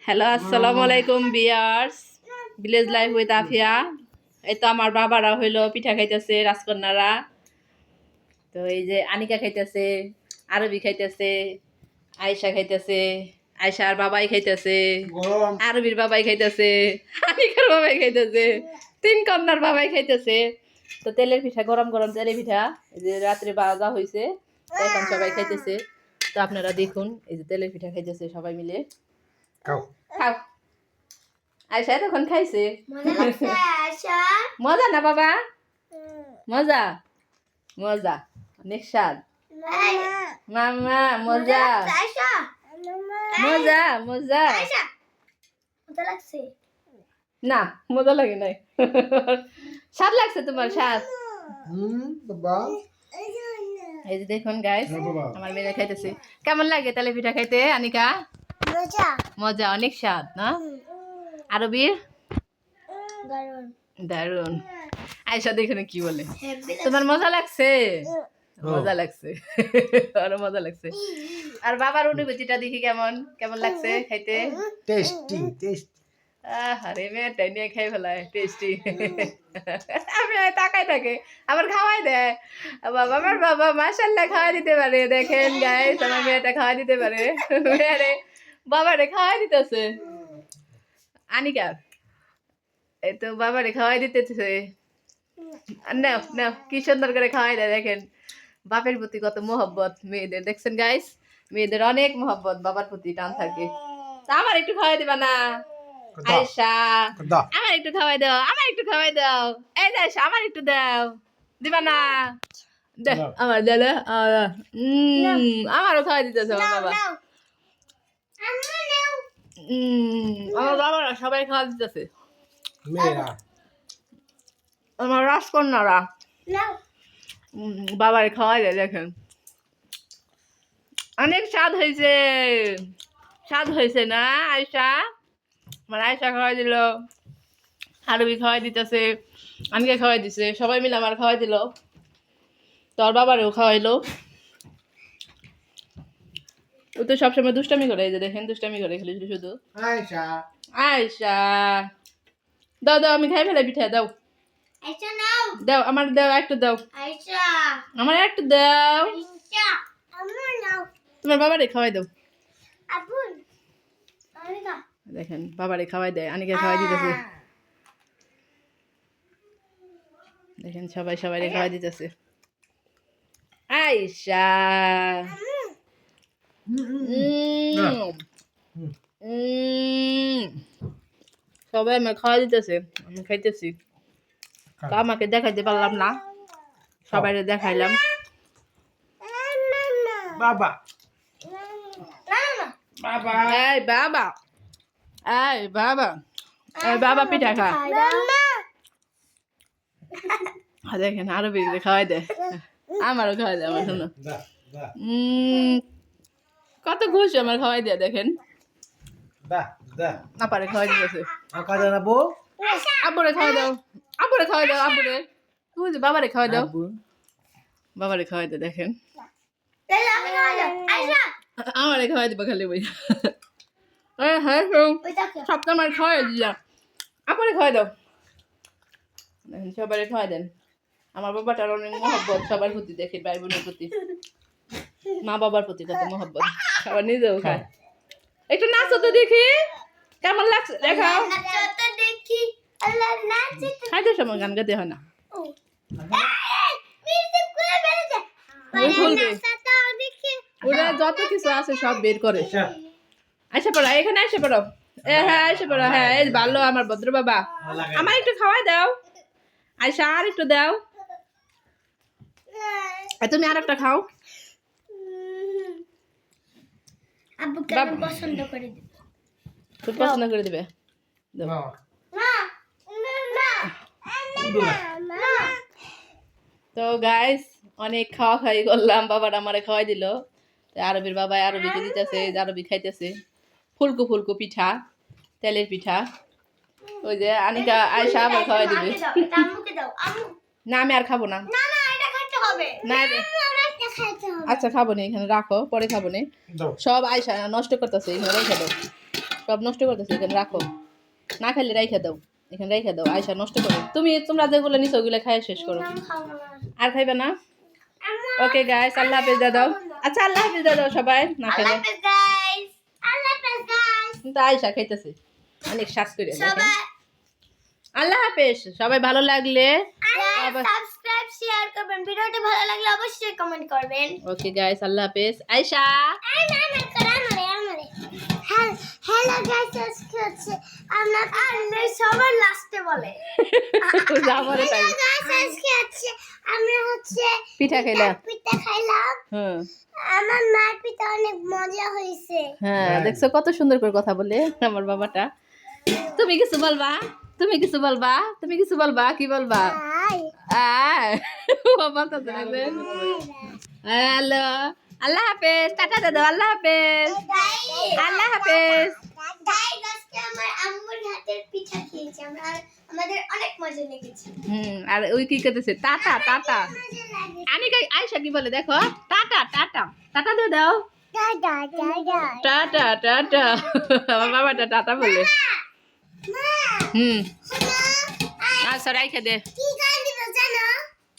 Hello আসসালামু আলাইকুম viewers, village life with Afia. এই তো আমার বাবারা হইলো পিঠা খাইতেছে, রাজকন্যারা। তো এই যে আনিকা খাইতেছে, আরবি খাইতেছে, আয়েশা খাইতেছে, আয়েশার বাবাই খাইতেছে, আরবির বাবাই খাইতেছে, আনিকার বাবাই খাইতেছে, তিন কন্যার বাবাই খাইতেছে। তো তেলের পিঠা, গরম গরম তেলের পিঠা এই যে রাত্রে বাজা হয়েছে, এখন সবাই খাইতেছে। তো আপনারা দেখুন, এই যে তেলের পিঠা খাইতেছে সবাই মিলে। খাও খাও। আয়শা তখন খাইছে, মজা না বাবা? মজা মজা, অনেক স্বাদ। মামা মজা মজা মজা না, মজা লাগে নাই। স্বাদ লাগছে তোমার? স্বাদ। এই যে দেখুন গাইস, আমার মেয়ে খাইতেছে। কেমন লাগে তেলে পিঠা খাইতে আনিকা? মজা মজা, অনেক স্বাদ না? আরবির দারুন। আয়শা দেখুন কি বলে, তোমার মজা লাগছে? মজা লাগছে, আরো মজা লাগছে। আর বাবার অনুভূতিটা দেখি কেমন কেমন লাগছে খাইতে? Tasty tasty. আরে মেয়েটা নিয়ে খাই ফেলায় টেস্টি। আমি তাকাই থাকে, আবার খাওয়াই দেয়। বাবা, আমার বাবা মাশাআল্লাহ খাওয়াই দিতে পারে। দেখেন গাইস, আমার মেয়েটা খাওয়াই দিতে পারে। মেয়েরে বাবারে খাওয়াই দিতেছে। আনিকা এই তো বাবারে খাওয়াই দিতেছে। নাও নাও, কি সুন্দর করে খাওয়াই দেয়। দেখেন বাপের প্রতি কত মোহব্বত মেয়েদের। দেখছেন গাইস, মেয়েদের অনেক মোহব্বত, বাবার প্রতি টান থাকে। আমার একটু খাওয়াই দিবা না আয়েশা? আমার একটু খাওয়াই দাও, আমার একটু খাওয়াই দাও। এই যে আয়েশা, আমার একটু দাও, দিবা না? দে আমার দাও। আমারও খাওয়াই দিতেছে আমার বাবা। আমার বাবারা সবাই খাওয়া দিতেছে, আমার রাজকন্যারা বাবারে খাওয়াই দেয়। দেখেন অনেক স্বাদ হয়েছে, স্বাদ হয়েছে না আয়েশা? আমার আয়েশা খাওয়াই দিল, আরবি খাওয়াই দিতেছে, আনকে খাওয়াই দিছে, সবাই মিলে আমার খাওয়াই দিল। তোর বাবারেও খাওয়াইলো। ও তো সবসময় দুষ্টামি করে, এই যে দেখেন দুষ্টামি করে খালি শুধু। আয়েশা আয়েশা দাও দাও, আমি খাই ফেলাই পিঠা। দাও দাও, আমার দাও, একটু দাও, আমার একটু দাও। তোমার বাবারে খাওয়াই দাও। দেখেন বাবারে খাওয়াই দেয়, আনিকে খাওয়াই দিতেছে। দেখেন সবাই সবাইরে খাওয়াই দিতেছে। আয়েশা সবাই আমার খাওয়া দিতেছে, আমি খাইতেছি। তো আমাকে দেখাইতে পারলাম না, সবাই দেখাইলাম। বাবা বাবা এই বাবা, এই বাবা, এই বাবা পিঠা খা। দেখেন আরো বেশি খাওয়াই দেয়, আমারও খাওয়াই দেয়। আমার শোনো কত খুশি, আমার খাওয়াই দেয়। দেখেন আপারে খাওয়াই দিতেছে। আব্বুরে খাওয়াই দাও, আব্বুরে খাওয়াই দাও, আব্বুরে বুঝলি, বাবারে খাওয়াই দাও, বাবারে খাওয়াই দাও। দেখেন আমারে খাওয়াই দিবা খালি বই। হ্যাঁ সবটা আমার খাওয়াই দিলা, আপনারে খাওয়াই দাও। দেখেন সবারে খাওয়াই দেন। আমার বাবাটার অনেক মহব্বত সবার প্রতি, দেখে ভাই বোনের প্রতি, মা বাবার প্রতি কত মহব্বত। সবার নিজেও খায়। একটু নাচো তো দেখি কেমন লাগছে, দেখাও। খাইতে সময় গান গাইতে হয় না, ওরা যত কিছু আছে সব বের করে। আইসা পড়ো, এখানে আইসা পড়ো। হ্যাঁ আইসা পড়ো। হ্যাঁ এই ভালো আমার ভদ্র বাবা, আমার একটু খাওয়াই দাও। আইসা আর একটু দাও, তুমি আর একটা খাও। পছন্দ করে দিবে, খুব পছন্দ করে দিবে। তো গাইস অনেক খাওয়া খাই করলাম, বাবাটা আমারে খাওয়াই দিল। আরবির বাবা আরবিকে দিতেছে, আরবি খাইতেছে। ফুলকো ফুলকো পিঠা, তেলের পিঠা। ওই যে আনিকা আয়েশা আবার খাওয়াই দিবে। না আমি আর খাবো না, না আচ্ছা খাবো না, এখানে রাখো, পরে খাবো না। সব আয়েশা নষ্ট করতেছে, এখানে রেখে দাও। সব নষ্ট করতেছে, এখানে রাখো, না খাইলে রাইখা দাও, এখানে রাইখা দাও, আয়সা নষ্ট করো, তোমরা যেগুলো নিছো ওগুলো খাই শেষ করো। আর খাইবে না? ওকে গাইস, আল্লাহ হাফেজ দাও। আচ্ছা আল্লাহ হাফেজ দাও সবাই না খেলে। কিন্তু আয়সা খাইতেছে অনেক শ্বাস করে দেখেন। আল্লাহ হাফেজ, সবাই ভালো লাগলে সাবস্ক্রাইব শেয়ার করবেন, ভিডিওটি ভালো লাগলে অবশ্যই কমেন্ট করবেন। ওকে গাইস, আল্লাহ হাফেজ। আয়সা হ্যালো গাইস, আজকে হচ্ছে আমরা সবার লাস্টে বলে যাবরে তাই গাইস, আজকে হচ্ছে আমরা হচ্ছে পিঠা খাইলাম। পিঠা খাইলাম। হ্যাঁ আমার মার পিঠা অনেক মজা হয়েছে। হ্যাঁ, দেখছো কত সুন্দর করে কথা বলে আমার বাবাটা। তুমি কিছু বলবা? তুমি কিছু বলবা? তুমি কিছু বলবা? কি বলবা? বাবা তো দেখবেন। হ্যালো, আল্লাহ হাফেজ, টাটা দাদা, আল্লাহ হাফেজ, আল্লাহ হাফেজ। গাইস, আজকে আমার আম্মুর হাতের পিঠা খেয়েছি আমরা, আমাদের অনেক মজা লেগেছে। আর ওই কি করতেছে? Tata tata. মজা লাগে। আমি আয়সা কি বলে দেখো, টাটা টাটা, টাটা দিয়ে দাও, দাদা দাদা টাটা টাটা। আমার বাবাটা টাটা বলে। মা হুম, শোনো, আচ্ছা রাইখে দে। কি গান দিব জানো?